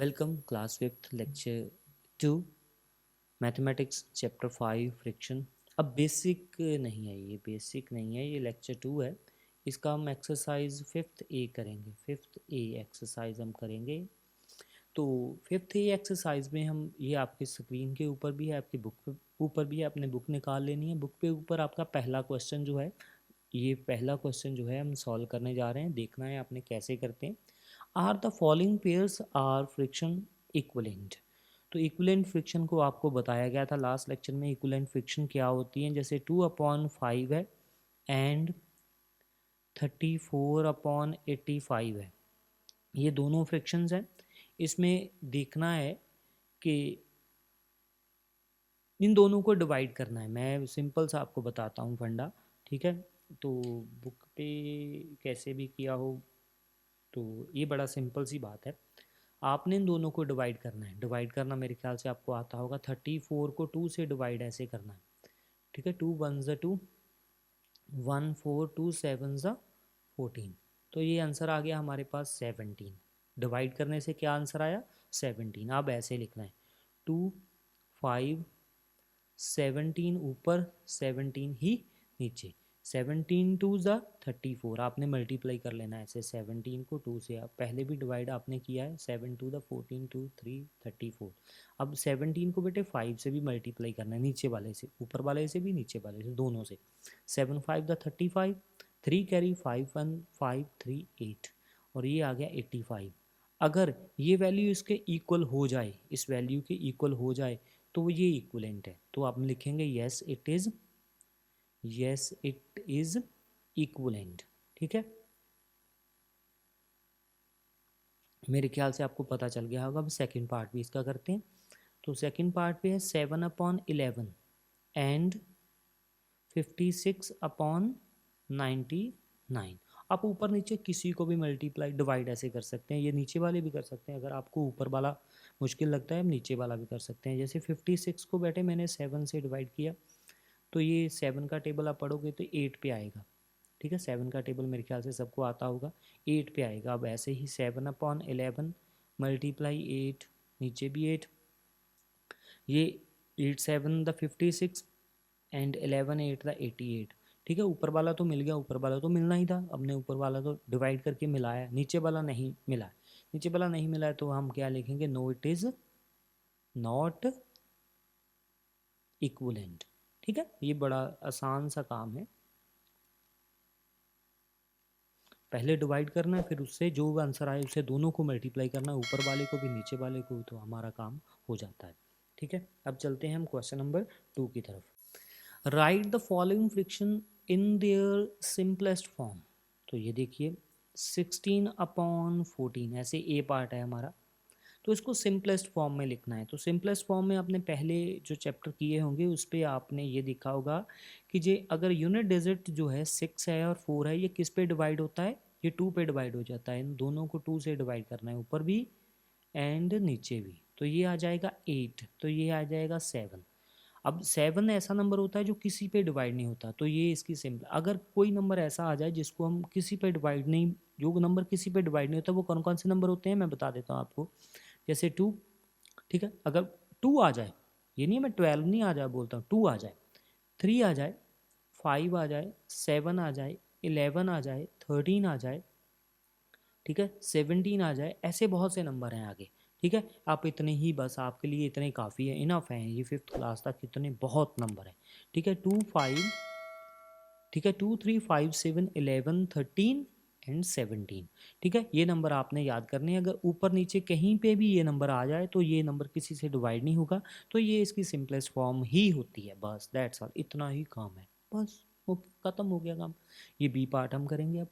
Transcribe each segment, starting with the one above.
Welcome class fifth lecture 2 mathematics chapter 5 friction. अब basic नहीं है, ये लेक्चर 2 है। इसका हम एक्सरसाइज फिफ्थ ए करेंगे। फिफ्थ ए एक्सरसाइज हम करेंगे। तो फिफ्थ ए एक्सरसाइज में हम ये आपके स्क्रीन के ऊपर भी है, आपकी बुक पे ऊपर भी है, आपने बुक निकाल लेनी है। बुक पे ऊपर आपका पहला क्वेश्चन जो है, ये पहला क्वेश्चन जो है हम सॉल्व करने जा रहे हैं। देखना है आपने कैसे करते हैं। Are the following pairs are friction equivalent. तो इक्वलेंट फ्रिक्शन को आपको बताया गया था लास्ट लेक्चर में। इक्वलेंट फ्रिक्शन क्या होती है, जैसे 2/5 है एंड 34/85 है। ये दोनों फ्रिक्शंस हैं। इसमें देखना है कि इन दोनों को डिवाइड करना है। मैं सिंपल सा आपको बताता हूँ फंडा, ठीक है। तो बुक पे कैसे भी किया हो, तो ये बड़ा सिंपल सी बात है। आपने इन दोनों को डिवाइड करना है। डिवाइड करना मेरे ख्याल से आपको आता होगा। 34 को 2 से डिवाइड ऐसे करना है, ठीक है। 2 1 ज़ा 2, 1 4 2 7 ज़ा 14। तो ये आंसर आ गया हमारे पास 17। डिवाइड करने से क्या आंसर आया, 17। अब ऐसे लिखना है 2 5 17 ऊपर 17 ही नीचे। 17 2 ज़ा 34, आपने मल्टीप्लाई कर लेना है ऐसे 17 को 2 से। आप पहले भी डिवाइड आपने किया है, 7 2 ज़ा 14 2 3 34। अब 17 को बेटे 5 से भी मल्टीप्लाई करना है, नीचे वाले से, ऊपर वाले से भी नीचे वाले से, दोनों से। 7 5 ज़ा 35, 3 कैरी 5 1 5 3 8, और ये आ गया 85। अगर ये वैल्यू इसके इक्वल हो जाए, इस वैल्यू के इक्वल हो जाए, तो ये इक्वलेंट है। तो आप लिखेंगे यस इट इज इक्वलेंट, ठीक है। मेरे ख्याल से आपको पता चल गया होगा। अब सेकंड पार्ट भी इसका करते हैं। तो सेकंड पार्ट पे है 7/11 एंड 56/99। आप ऊपर नीचे किसी को भी मल्टीप्लाई डिवाइड ऐसे कर सकते हैं। ये नीचे वाले भी कर सकते हैं, अगर आपको ऊपर वाला मुश्किल लगता है, आप नीचे वाला भी कर सकते हैं। जैसे 56 को बेटे मैंने 7 से डिवाइड किया, तो ये 7 का टेबल आप पढ़ोगे तो 8 पे आएगा, ठीक है। 7 का टेबल मेरे ख्याल से सबको आता होगा, 8 पे आएगा। अब ऐसे ही 7/11 मल्टीप्लाई 8, नीचे भी 8, ये 8 7 द 56 एंड 11 8 द 88, ठीक है। ऊपर वाला तो मिल गया, ऊपर वाला तो मिलना ही था, हमने ऊपर वाला तो डिवाइड करके मिलाया, नीचे वाला नहीं मिला है। नीचे वाला नहीं मिला है तो हम क्या लिखेंगे, no it is not equivalent, ठीक है। ये बड़ा आसान सा काम है। पहले डिवाइड करना है, फिर उससे जो आंसर आए उसे दोनों को मल्टीप्लाई करना है, ऊपर वाले को भी नीचे वाले को, तो हमारा काम हो जाता है, ठीक है। अब चलते हैं हम क्वेश्चन नंबर 2 की तरफ। Right the following friction in their simplest form. तो ये देखिए 16/14 ऐसे ए पार्ट है हमारा, तो इसको सिंपलेस्ट फॉर्म में लिखना है। तो सिंपलेस्ट फॉर्म में आपने पहले जो चैप्टर किए होंगे उस पर आपने ये देखा होगा कि जे अगर यूनिट डिजिट जो है 6 है और 4 है, ये किस पे डिवाइड होता है, ये 2 पे डिवाइड हो जाता है। इन दोनों को 2 से डिवाइड करना है, ऊपर भी एंड नीचे भी। तो ये आ जाएगा 8, तो ये आ जाएगा 7। अब 7 ऐसा नंबर होता है जो किसी पे डिवाइड नहीं होता, तो ये इसकी सिंपल। अगर कोई नंबर ऐसा आ जाए जिसको हम किसी पे डिवाइड नहीं, जो नंबर किसी पे डिवाइड नहीं होता, वो कौन कौन से नंबर होते हैं मैं बता देता हूँ आपको। जैसे 2, ठीक है। अगर 2 आ जाए, ये नहीं मैं 12 नहीं आ जाए बोलता हूँ, 2 आ जाए, 3 आ जाए, 5 आ जाए, 7 आ जाए, 11 आ जाए, 13 आ जाए, ठीक है, 17 आ जाए, ऐसे बहुत से नंबर हैं आगे, ठीक है। आप इतने ही, बस आपके लिए इतने काफ़ी है, इनफ है। ये 5th क्लास तक इतने बहुत नंबर हैं, ठीक है। 2 5, ठीक है, 2 3 5 7 11 13 एंड 17, ठीक है। ये नंबर आपने याद करने हैं। अगर ऊपर नीचे कहीं पे भी ये नंबर आ जाए तो ये नंबर किसी से डिवाइड नहीं होगा, तो ये इसकी सिंपलेस्ट फॉर्म ही होती है। बस दैट्स ऑल, इतना ही काम है, बस ख़त्म हो गया काम। ये बी पार्ट हम करेंगे। अब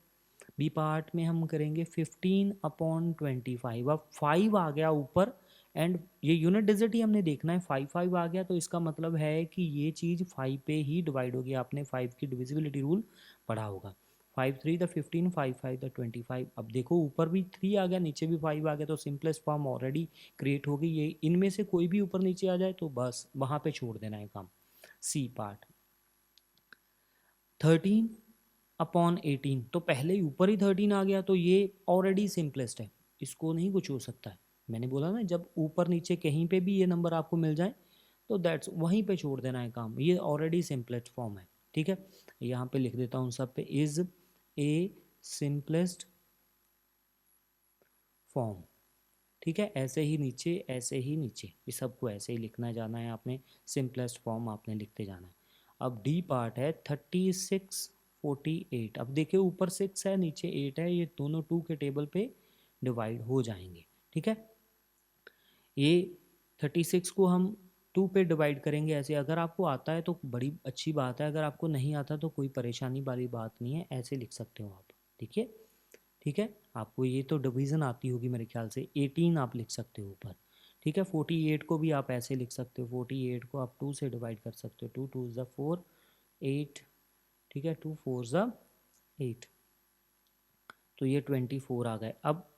बी पार्ट में हम करेंगे 15/25। अब 5 आ गया ऊपर, एंड ये यूनिट डिजिट ही हमने देखना है। 5 5 आ गया, तो इसका मतलब है कि ये चीज़ 5 पे ही डिवाइड होगी। आपने 5 की डिविजिबिलिटी रूल पढ़ा होगा। 5 3 द 15, 5 5 द 25। अब देखो ऊपर भी 3 आ गया, नीचे भी 5 आ गया, तो सिंपलेस्ट फॉर्म ऑलरेडी क्रिएट हो गई। ये इनमें से कोई भी ऊपर नीचे आ जाए तो बस वहाँ पे छोड़ देना है काम। सी पार्ट 13/18, तो पहले ही ऊपर ही 13 आ गया, तो ये ऑलरेडी सिंपलेस्ट है, इसको नहीं कुछ हो सकता है, मैंने बोला ना, जब ऊपर नीचे कहीं पे भी ये नंबर आपको मिल जाए तो दैट्स वहीं पे छोड़ देना है काम, ये ऑलरेडी सिंपलेस्ट फॉर्म है। ठीक है, यहाँ पे लिख देता हूँ सब पे, इज ए सिंपलेस्ट फॉर्म। ठीक है, ऐसे ही नीचे, ऐसे ही नीचे, ये सबको ऐसे ही लिखना जाना है आपने, सिंपलेस्ट फॉर्म आपने लिखते जाना है। अब डी पार्ट है 36 48। अब देखिए ऊपर 6 है नीचे 8 है, ये दोनों 2 के टेबल पे डिवाइड हो जाएंगे। ठीक है, ये 36 को हम 2 पे डिवाइड करेंगे ऐसे। अगर आपको आता है तो बड़ी अच्छी बात है, अगर आपको नहीं आता तो कोई परेशानी वाली बात नहीं है, ऐसे लिख सकते हो आप। ठीक है, ठीक है, आपको ये तो डिवीज़न आती होगी मेरे ख्याल से। 18 आप लिख सकते हो ऊपर। ठीक है, 48 को भी आप ऐसे लिख सकते हो, 48 को आप 2 से डिवाइड कर सकते हो, 2 2 ज़ा 4 8। ठीक है, 2 4 ज़ा 8, तो ये 24 आ गए। अब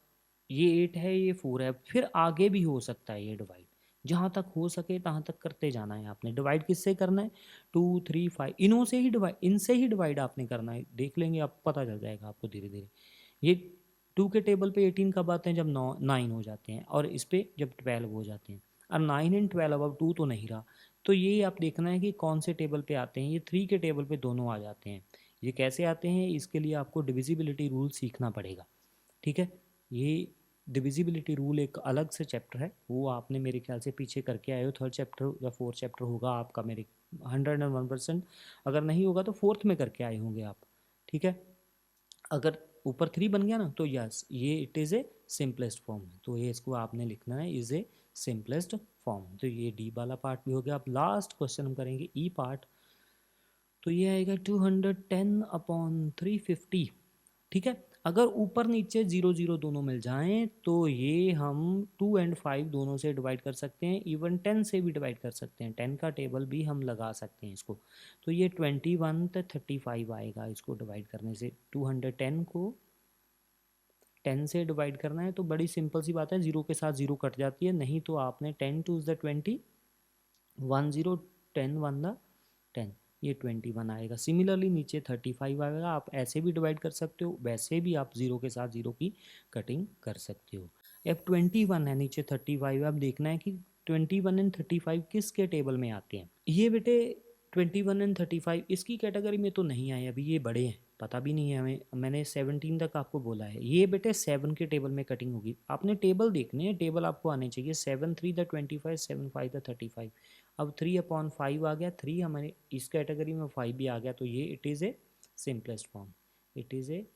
ये 8 है, ये 4 है, फिर आगे भी हो सकता है ये डिवाइड, जहाँ तक हो सके तहाँ तक करते जाना है आपने। डिवाइड किससे करना है, 2 3 5, इनों से ही डिवाइड, इनसे ही डिवाइड आपने करना है। देख लेंगे आप, पता चल जाएगा आपको धीरे धीरे। ये 2 के टेबल पे 18 कब आते हैं, जब 9 हो जाते हैं, और इस पे जब 12 हो जाते हैं। अब 9 एंड 12, अब 2 तो नहीं रहा, तो ये आप देखना है कि कौन से टेबल पे आते हैं। ये 3 के टेबल पे दोनों आ जाते हैं। ये कैसे आते हैं, इसके लिए आपको डिविजिबिलिटी रूल सीखना पड़ेगा। ठीक है, ये डिविजिबिलिटी रूल एक अलग से चैप्टर है, वो आपने मेरे ख्याल से पीछे करके आए हो, 3rd चैप्टर या 4th चैप्टर होगा आपका मेरे 101%। अगर नहीं होगा तो 4th में करके आए होंगे आप। ठीक है, अगर ऊपर 3 बन गया ना तो यस, ये it is a simplest form, तो ये इसको आपने लिखना है, इज़ ए सिंपलेस्ट फॉर्म। तो ये डी वाला पार्ट भी हो गया। अब लास्ट क्वेश्चन हम करेंगे ई पार्ट, तो ये आएगा 210/350। ठीक है, अगर ऊपर नीचे 0 0 दोनों मिल जाएं तो ये हम 2 एंड 5 दोनों से डिवाइड कर सकते हैं, इवन 10 से भी डिवाइड कर सकते हैं, 10 का टेबल भी हम लगा सकते हैं इसको। तो ये 21 तो 35 आएगा इसको डिवाइड करने से। 210 को 10 से डिवाइड करना है तो बड़ी सिंपल सी बात है, जीरो के साथ जीरो कट जाती है, नहीं तो आपने 10 2 ज़ 20, 1 0 10 1 द 10, ये 21 आएगा। सिमिलरली नीचे 35 आएगा, आप ऐसे भी डिवाइड कर सकते हो, वैसे भी आप जीरो के साथ जीरो की कटिंग कर सकते हो। अब 21 है, नीचे 35, अब देखना है कि 21 एंड 35 किसके टेबल में आते हैं। ये बेटे 21 एंड 35 इसकी कैटेगरी में तो नहीं आए अभी, ये बड़े हैं, पता भी नहीं है हमें, मैंने 17 तक आपको बोला है। ये बेटे 7 के टेबल में कटिंग होगी, आपने टेबल देखने हैं, टेबल आपको आने चाहिए। 7 3 द 25, 7 5 द 35। अब 3/5 आ गया, 3 हमारे इस कैटेगरी में, 5 भी आ गया, तो ये it is a simplest form, it is a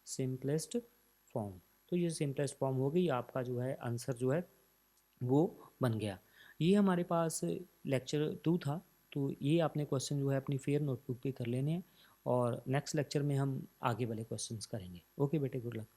simplest form. तो ये सिंपलेस्ट फॉर्म हो गई, आपका जो है आंसर जो है वो बन गया। ये हमारे पास लेक्चर 2 था, तो ये आपने क्वेश्चन जो है अपनी फेयर नोटबुक पे कर लेने हैं, और नेक्स्ट लेक्चर में हम आगे वाले क्वेश्चंस करेंगे। ओके बेटे, गुड लक।